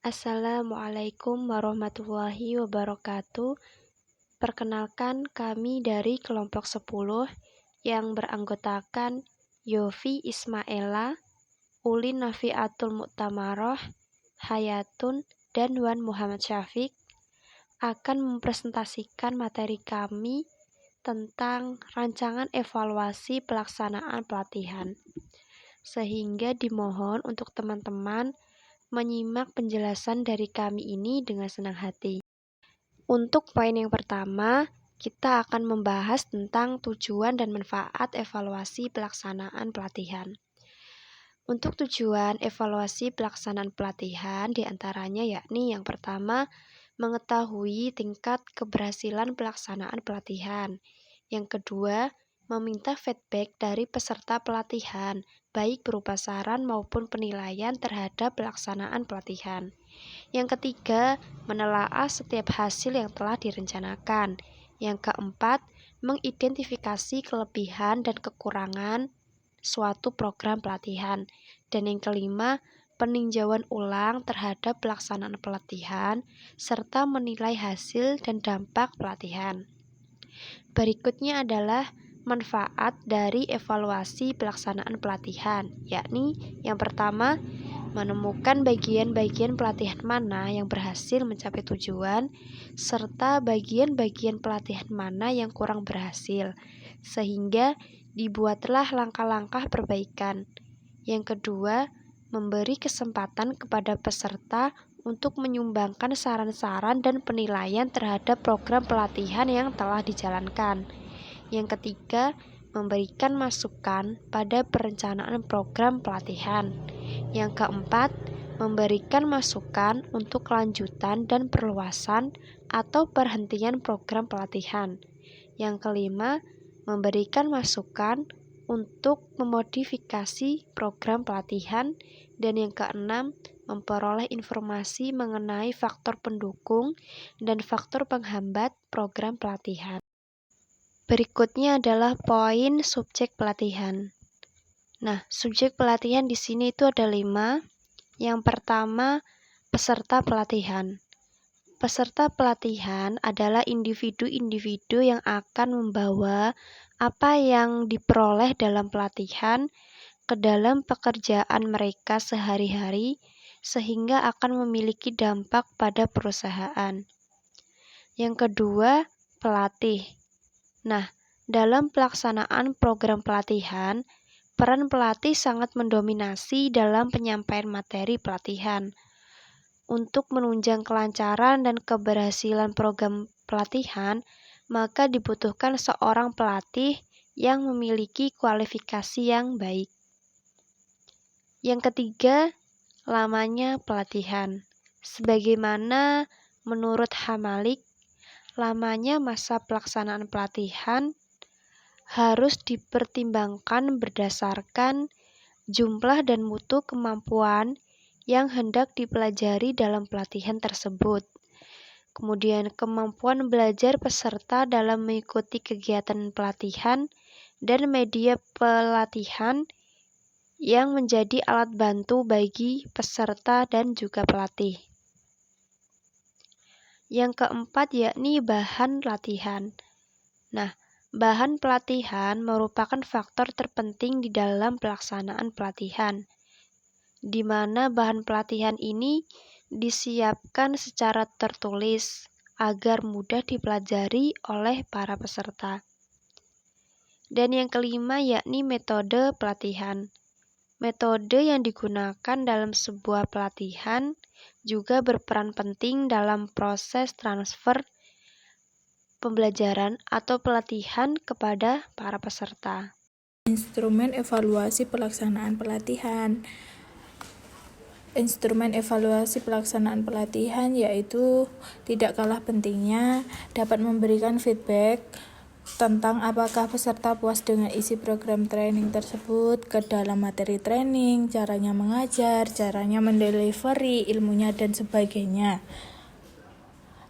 Assalamualaikum warahmatullahi wabarakatuh. Perkenalkan, kami dari kelompok 10 yang beranggotakan Yofi Ismaela, Ulin Nafiatul Mu'tamaroh, Hayatun, dan Wan Muhammad Syafiq akan mempresentasikan materi kami tentang rancangan evaluasi pelaksanaan pelatihan. Sehingga dimohon untuk teman-teman menyimak penjelasan dari kami ini dengan senang hati. Untuk poin yang pertama, kita akan membahas tentang tujuan dan manfaat evaluasi pelaksanaan pelatihan. Untuk tujuan evaluasi pelaksanaan pelatihan diantaranya yakni yang pertama, mengetahui tingkat keberhasilan pelaksanaan pelatihan. Yang kedua, meminta feedback dari peserta pelatihan, baik berupa saran maupun penilaian terhadap pelaksanaan pelatihan. Yang ketiga, menelaah setiap hasil yang telah direncanakan. Yang keempat, mengidentifikasi kelebihan dan kekurangan suatu program pelatihan. Dan yang kelima, peninjauan ulang terhadap pelaksanaan pelatihan, serta menilai hasil dan dampak pelatihan. Berikutnya adalah manfaat dari evaluasi pelaksanaan pelatihan, yakni yang pertama, menemukan bagian-bagian pelatihan mana yang berhasil mencapai tujuan, serta bagian-bagian pelatihan mana yang kurang berhasil, sehingga dibuatlah langkah-langkah perbaikan. Yang kedua, memberi kesempatan kepada peserta untuk menyumbangkan saran-saran dan penilaian terhadap program pelatihan yang telah dijalankan. Yang ketiga, memberikan masukan pada perencanaan program pelatihan. Yang keempat, memberikan masukan untuk kelanjutan dan perluasan atau perhentian program pelatihan. Yang kelima, memberikan masukan untuk memodifikasi program pelatihan. Dan yang keenam, memperoleh informasi mengenai faktor pendukung dan faktor penghambat program pelatihan. Berikutnya adalah poin subjek pelatihan. Nah, subjek pelatihan di sini itu ada 5. Yang pertama, peserta pelatihan. Peserta pelatihan adalah individu-individu yang akan membawa apa yang diperoleh dalam pelatihan ke dalam pekerjaan mereka sehari-hari, sehingga akan memiliki dampak pada perusahaan. Yang kedua, pelatih. Nah, dalam pelaksanaan program pelatihan, peran pelatih sangat mendominasi dalam penyampaian materi pelatihan. Untuk menunjang kelancaran dan keberhasilan program pelatihan, maka dibutuhkan seorang pelatih yang memiliki kualifikasi yang baik. Yang ketiga, lamanya pelatihan. Sebagaimana menurut Hamalik, lamanya masa pelaksanaan pelatihan harus dipertimbangkan berdasarkan jumlah dan mutu kemampuan yang hendak dipelajari dalam pelatihan tersebut. Kemudian kemampuan belajar peserta dalam mengikuti kegiatan pelatihan dan media pelatihan yang menjadi alat bantu bagi peserta dan juga pelatih. Yang keempat yakni bahan latihan. Nah, bahan pelatihan merupakan faktor terpenting di dalam pelaksanaan pelatihan, di mana bahan pelatihan ini disiapkan secara tertulis agar mudah dipelajari oleh para peserta. Dan yang kelima yakni metode pelatihan. Metode yang digunakan dalam sebuah pelatihan juga berperan penting dalam proses transfer pembelajaran atau pelatihan kepada para peserta. Instrumen evaluasi pelaksanaan pelatihan. Instrumen evaluasi pelaksanaan pelatihan yaitu tidak kalah pentingnya dapat memberikan feedback tentang apakah peserta puas dengan isi program training tersebut ke dalam materi training, caranya mengajar, caranya mendelivery ilmunya, dan sebagainya.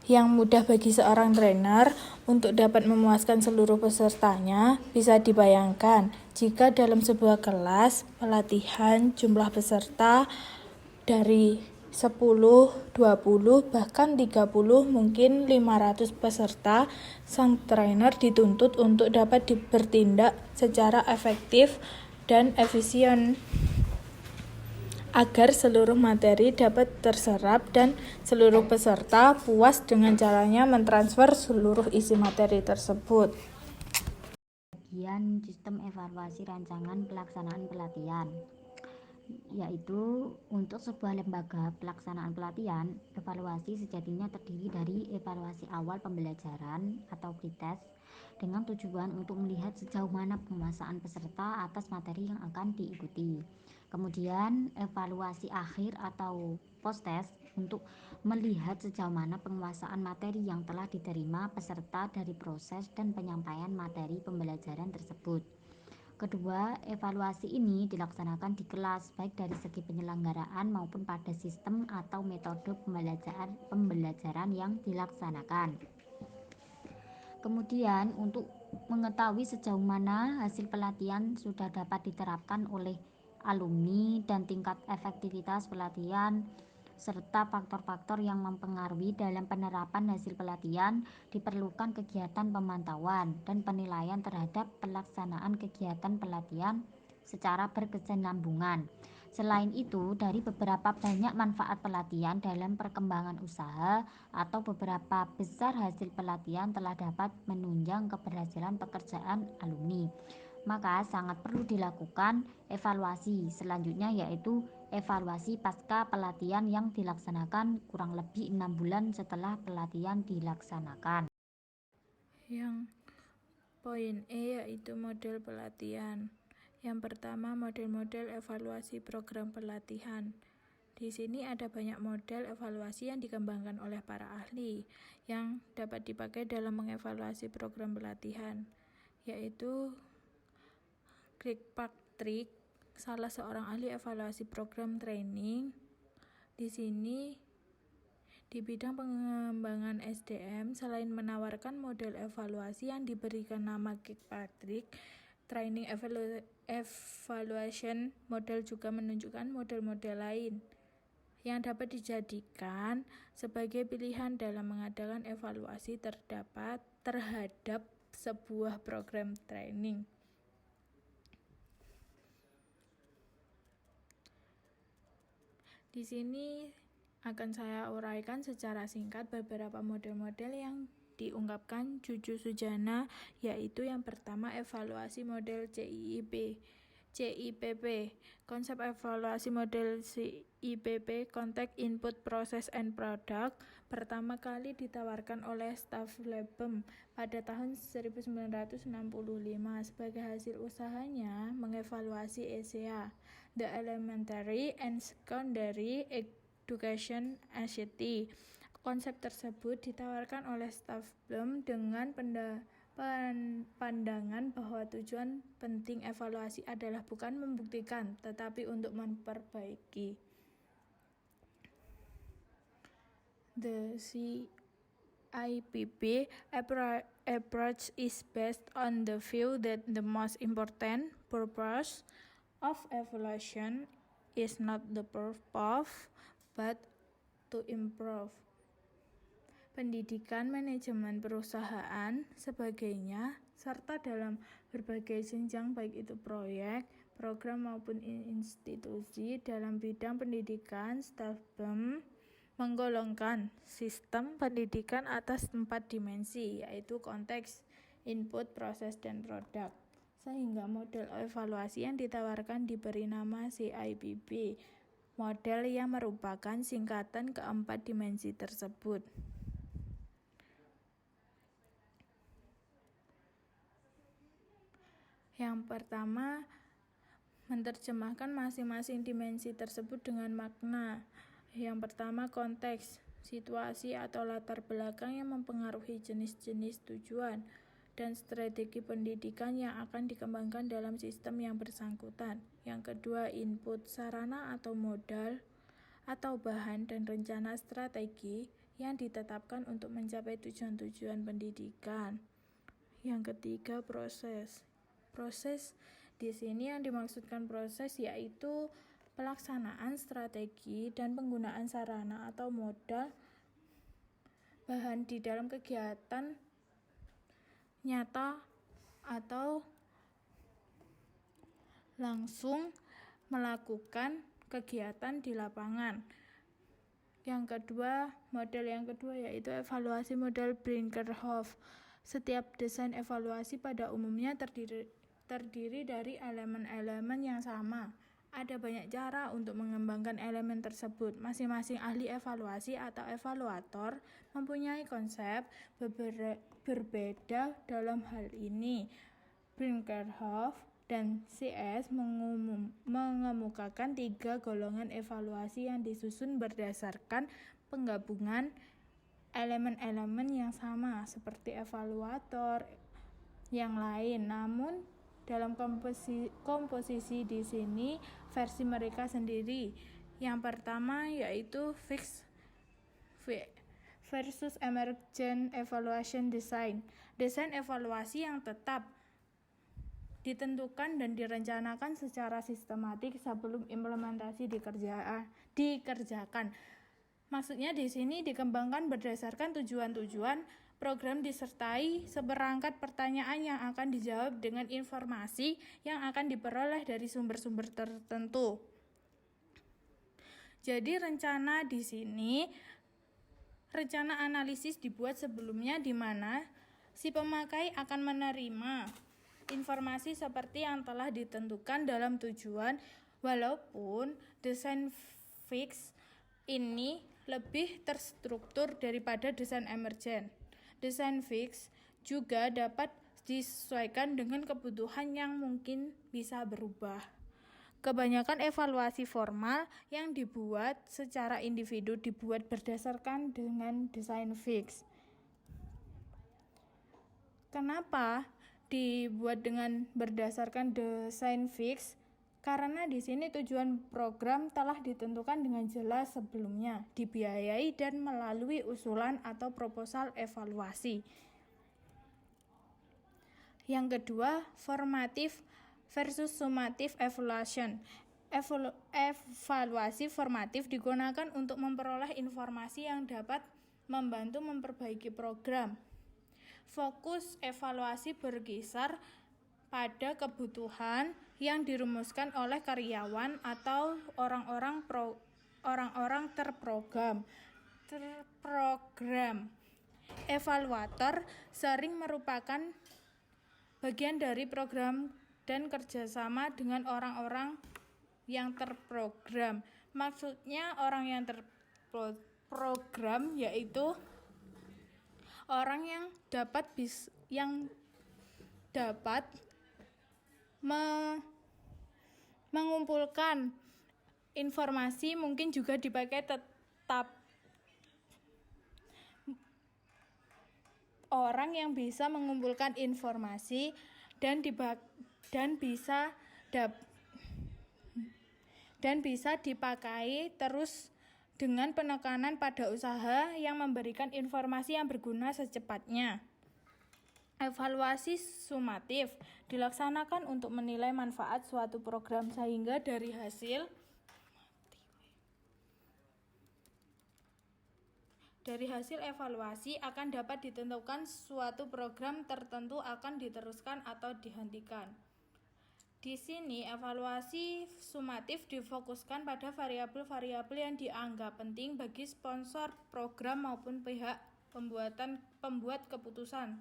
Yang mudah bagi seorang trainer untuk dapat memuaskan seluruh pesertanya bisa dibayangkan jika dalam sebuah kelas pelatihan jumlah peserta dari 10, 20, bahkan 30, mungkin 500 peserta, sang trainer dituntut untuk dapat bertindak secara efektif dan efisien agar seluruh materi dapat terserap dan seluruh peserta puas dengan caranya mentransfer seluruh isi materi tersebut. Bagian sistem evaluasi rancangan pelaksanaan pelatihan, yaitu untuk sebuah lembaga pelaksanaan pelatihan, evaluasi sejatinya terdiri dari evaluasi awal pembelajaran atau pretest dengan tujuan untuk melihat sejauh mana penguasaan peserta atas materi yang akan diikuti. Kemudian evaluasi akhir atau post-test untuk melihat sejauh mana penguasaan materi yang telah diterima peserta dari proses dan penyampaian materi pembelajaran tersebut. Kedua, evaluasi ini dilaksanakan di kelas, baik dari segi penyelenggaraan maupun pada sistem atau metode pembelajaran yang dilaksanakan. Kemudian, untuk mengetahui sejauh mana hasil pelatihan sudah dapat diterapkan oleh alumni dan tingkat efektivitas pelatihan, serta faktor-faktor yang mempengaruhi dalam penerapan hasil pelatihan, diperlukan kegiatan pemantauan dan penilaian terhadap pelaksanaan kegiatan pelatihan secara berkesinambungan. Selain itu, dari beberapa banyak manfaat pelatihan dalam perkembangan usaha atau beberapa besar hasil pelatihan telah dapat menunjang keberhasilan pekerjaan alumni, maka sangat perlu dilakukan evaluasi selanjutnya, yaitu evaluasi pasca pelatihan yang dilaksanakan kurang lebih 6 bulan setelah pelatihan dilaksanakan. Yang poin E yaitu model pelatihan. Yang pertama, model-model evaluasi program pelatihan. Di sini ada banyak model evaluasi yang dikembangkan oleh para ahli yang dapat dipakai dalam mengevaluasi program pelatihan, yaitu Kirkpatrick, salah seorang ahli evaluasi program training. Di sini di bidang pengembangan SDM, selain menawarkan model evaluasi yang diberikan nama Kirkpatrick Training Evaluation Model, juga menunjukkan model-model lain yang dapat dijadikan sebagai pilihan dalam mengadakan evaluasi terhadap sebuah program training. Di sini akan saya uraikan secara singkat beberapa model-model yang diungkapkan Cucu Sujana, yaitu yang pertama evaluasi model CIPP. Konsep evaluasi model CIPP, Context, Input, Process, and Product, pertama kali ditawarkan oleh Stafflebem pada tahun 1965 sebagai hasil usahanya mengevaluasi ESEA, The Elementary and Secondary Education Agency. Konsep tersebut ditawarkan oleh Stafflebem dengan pandangan bahwa tujuan penting evaluasi adalah bukan membuktikan, tetapi untuk memperbaiki. The CIPP approach is based on the view that the most important purpose of evaluation is not the purpose, but to improve pendidikan, manajemen perusahaan, sebagainya, serta dalam berbagai jenjang baik itu proyek, program maupun institusi dalam bidang pendidikan. Stafflebem menggolongkan sistem pendidikan atas 4 dimensi, yaitu konteks, input, proses, dan produk, sehingga model evaluasi yang ditawarkan diberi nama CIPP, model yang merupakan singkatan keempat dimensi tersebut. Yang pertama, menerjemahkan masing-masing dimensi tersebut dengan makna. Yang pertama, konteks, situasi atau latar belakang yang mempengaruhi jenis-jenis tujuan dan strategi pendidikan yang akan dikembangkan dalam sistem yang bersangkutan. Yang kedua, input, sarana atau modal atau bahan dan rencana strategi yang ditetapkan untuk mencapai tujuan-tujuan pendidikan. Yang ketiga, proses. Proses di sini yang dimaksudkan proses yaitu pelaksanaan strategi dan penggunaan sarana atau modal bahan di dalam kegiatan nyata atau langsung melakukan kegiatan di lapangan. Model yang kedua yaitu evaluasi model Brinkerhoff. Setiap desain evaluasi pada umumnya terdiri dari elemen-elemen yang sama. Ada banyak cara untuk mengembangkan elemen tersebut. Masing-masing ahli evaluasi atau evaluator mempunyai konsep berbeda dalam hal ini. Brinkerhoff dan CS mengemukakan 3 golongan evaluasi yang disusun berdasarkan penggabungan elemen-elemen yang sama seperti evaluator yang lain. Namun dalam komposisi di sini versi mereka sendiri. Yang pertama yaitu fixed versus emergent evaluation design. Desain evaluasi yang tetap ditentukan dan direncanakan secara sistematik sebelum implementasi dikerjakan. Maksudnya di sini dikembangkan berdasarkan tujuan-tujuan program disertai seperangkat pertanyaan yang akan dijawab dengan informasi yang akan diperoleh dari sumber-sumber tertentu. Jadi rencana di sini, rencana analisis dibuat sebelumnya di mana si pemakai akan menerima informasi seperti yang telah ditentukan dalam tujuan, walaupun desain fix ini lebih terstruktur daripada desain emergent. Desain fix juga dapat disesuaikan dengan kebutuhan yang mungkin bisa berubah. Kebanyakan evaluasi formal yang dibuat secara individu dibuat berdasarkan dengan desain fix. Kenapa dibuat dengan berdasarkan desain fix? Karena di sini tujuan program telah ditentukan dengan jelas sebelumnya, dibiayai dan melalui usulan atau proposal evaluasi. Yang kedua, formative versus summative evaluation. Evaluasi formatif digunakan untuk memperoleh informasi yang dapat membantu memperbaiki program. Fokus evaluasi berkisar pada kebutuhan yang dirumuskan oleh karyawan atau orang-orang terprogram. Evaluator sering merupakan bagian dari program dan kerjasama dengan orang-orang yang terprogram. Maksudnya orang yang terprogram yaitu orang yang dapat mengumpulkan informasi, mungkin juga dipakai tetap orang yang bisa mengumpulkan informasi dan bisa dipakai terus dengan penekanan pada usaha yang memberikan informasi yang berguna secepatnya. Evaluasi sumatif dilaksanakan untuk menilai manfaat suatu program sehingga dari hasil evaluasi akan dapat ditentukan suatu program tertentu akan diteruskan atau dihentikan. Di sini evaluasi sumatif difokuskan pada variabel-variabel yang dianggap penting bagi sponsor program maupun pihak pembuat keputusan.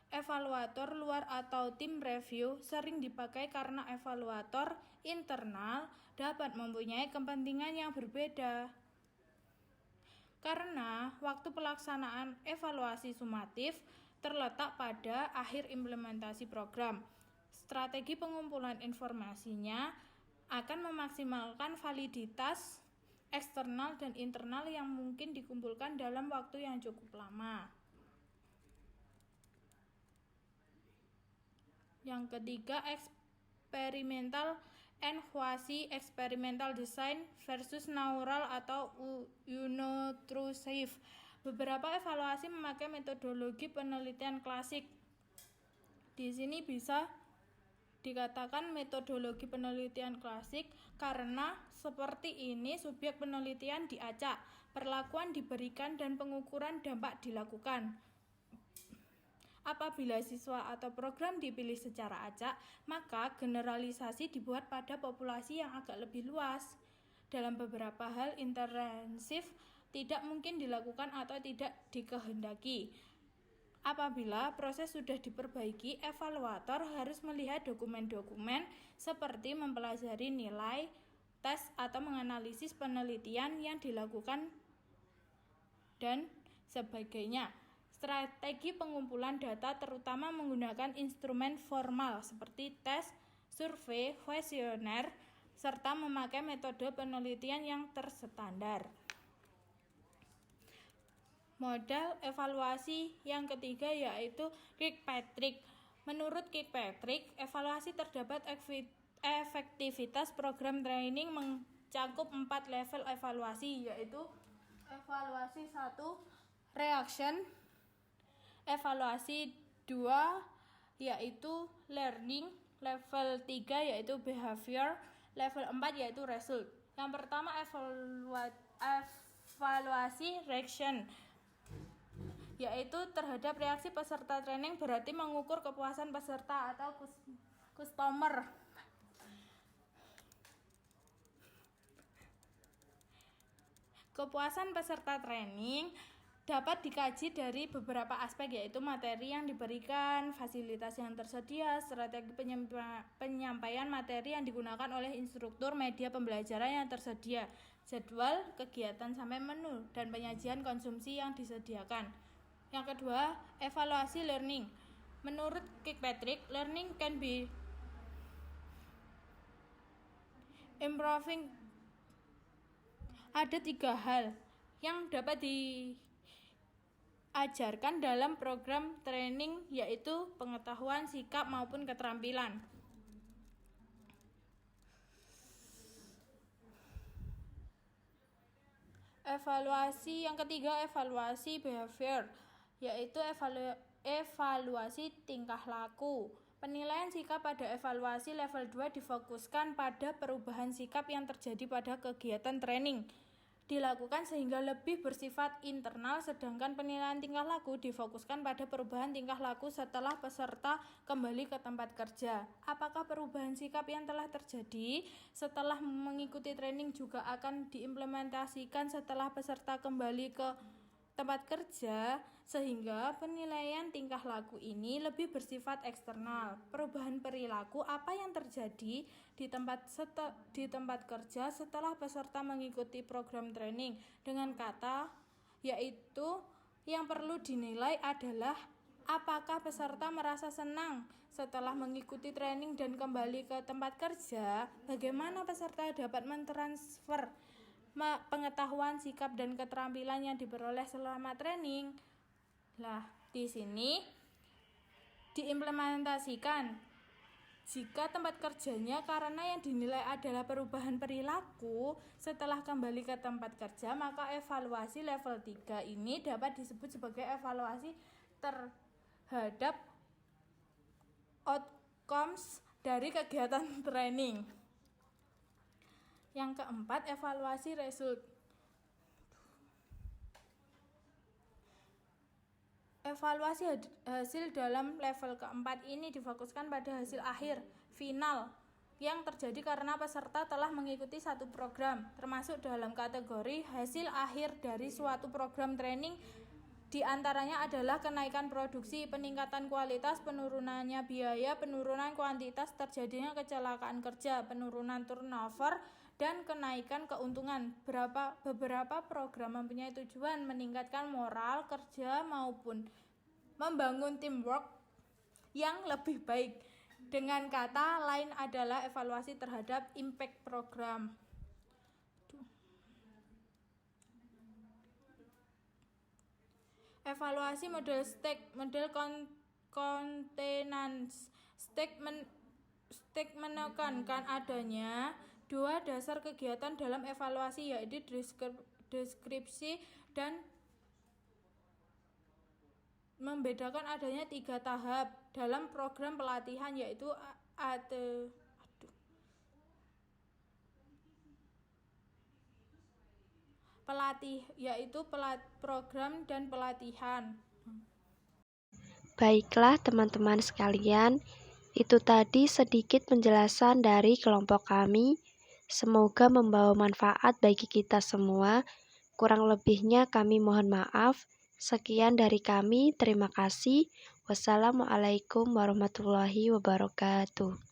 Evaluator luar atau tim review sering dipakai karena evaluator internal dapat mempunyai kepentingan yang berbeda. Karena waktu pelaksanaan evaluasi sumatif terletak pada akhir implementasi program. Strategi pengumpulan informasinya akan memaksimalkan validitas eksternal dan internal yang mungkin dikumpulkan dalam waktu yang cukup lama. Yang ketiga, experimental and quasi-experimental design versus neural atau unobtrusive. Beberapa evaluasi memakai metodologi penelitian klasik. Di sini bisa dikatakan metodologi penelitian klasik karena seperti ini subjek penelitian diacak, perlakuan diberikan dan pengukuran dampak dilakukan. Apabila siswa atau program dipilih secara acak, maka generalisasi dibuat pada populasi yang agak lebih luas. Dalam beberapa hal intensif tidak mungkin dilakukan atau tidak dikehendaki. Apabila proses sudah diperbaiki, evaluator harus melihat dokumen-dokumen seperti mempelajari nilai, tes, atau menganalisis penelitian yang dilakukan dan sebagainya. Strategi pengumpulan data terutama menggunakan instrumen formal seperti tes, survei, kuesioner, serta memakai metode penelitian yang terstandar. Model evaluasi yang ketiga yaitu Kirkpatrick. Menurut Kirkpatrick, evaluasi terhadap efektivitas program training mencakup 4 level evaluasi, yaitu evaluasi 1 reaction, evaluasi 2 yaitu learning, level 3 yaitu behavior, level 4 yaitu result. Yang pertama evaluasi reaction, yaitu terhadap reaksi peserta training, berarti mengukur kepuasan peserta atau customer. Kepuasan peserta training dapat dikaji dari beberapa aspek, yaitu materi yang diberikan, fasilitas yang tersedia, strategi penyampaian materi yang digunakan oleh instruktur, media pembelajaran yang tersedia, jadwal kegiatan sampai menu, dan penyajian konsumsi yang disediakan. Yang kedua, evaluasi learning. Menurut Kirkpatrick, learning can be improving. Ada 3 hal yang dapat diajarkan dalam program training, yaitu pengetahuan, sikap, maupun keterampilan. Evaluasi yang ketiga, evaluasi behavior, yaitu evaluasi tingkah laku. Penilaian sikap pada evaluasi level 2 difokuskan pada perubahan sikap yang terjadi pada kegiatan training. Dilakukan sehingga lebih bersifat internal, sedangkan penilaian tingkah laku difokuskan pada perubahan tingkah laku setelah peserta kembali ke tempat kerja. Apakah perubahan sikap yang telah terjadi setelah mengikuti training juga akan diimplementasikan setelah peserta kembali ke tempat kerja, sehingga penilaian tingkah laku ini lebih bersifat eksternal. Perubahan perilaku apa yang terjadi di tempat kerja setelah peserta mengikuti program training. Dengan kata, yaitu yang perlu dinilai adalah apakah peserta merasa senang setelah mengikuti training dan kembali ke tempat kerja, bagaimana peserta dapat mentransfer pengetahuan, sikap, dan keterampilan yang diperoleh selama training. Di sini diimplementasikan. Jika tempat kerjanya karena yang dinilai adalah perubahan perilaku setelah kembali ke tempat kerja, maka evaluasi level 3 ini dapat disebut sebagai evaluasi terhadap outcomes dari kegiatan training. Yang keempat, evaluasi result. Evaluasi hasil dalam level keempat ini difokuskan pada hasil akhir, final, yang terjadi karena peserta telah mengikuti satu program, termasuk dalam kategori hasil akhir dari suatu program training. Di antaranya adalah kenaikan produksi, peningkatan kualitas, penurunannya biaya, penurunan kuantitas, terjadinya kecelakaan kerja, penurunan turnover, dan kenaikan keuntungan. Beberapa program mempunyai tujuan meningkatkan moral kerja maupun membangun teamwork yang lebih baik. Dengan kata lain adalah evaluasi terhadap impact program. Evaluasi model STEC, model containance. STEC menekankan adanya 2 dasar kegiatan dalam evaluasi, yaitu deskripsi dan membedakan adanya 3 tahap dalam program pelatihan, yaitu program dan pelatihan. Baiklah teman-teman sekalian, itu tadi sedikit penjelasan dari kelompok kami. Semoga membawa manfaat bagi kita semua. Kurang lebihnya kami mohon maaf. Sekian dari kami, terima kasih. Wassalamualaikum warahmatullahi wabarakatuh.